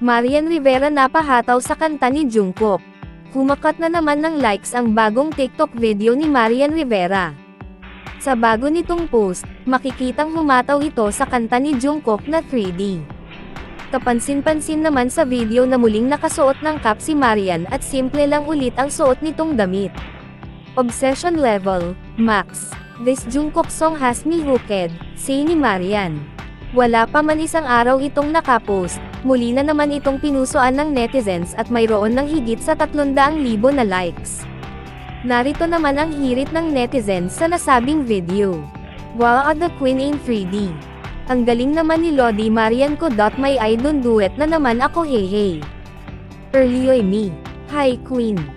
Marian Rivera napahataw sa kanta ni Jungkook. Humakat na naman ng likes ang bagong TikTok video ni Marian Rivera. Sa bago nitong post, makikitang humataw ito sa kanta ni Jungkook na 3D. Kapansin-pansin naman sa video na muling nakasuot ng cap si Marian at simple lang ulit ang suot nitong damit. Obsession level, max. This Jungkook song has me hooked, say ni Marian. Wala pa man isang araw itong nakapost, muli na naman itong pinusuan ng netizens at mayroon ng higit sa 300,000 na likes. Narito naman ang hirit ng netizens sa nasabing video. Wow, the Queen in 3D. Ang galing naman ni Lodi Marian ko. May idol duet na naman ako, hey hey. Early me. Hi Queen.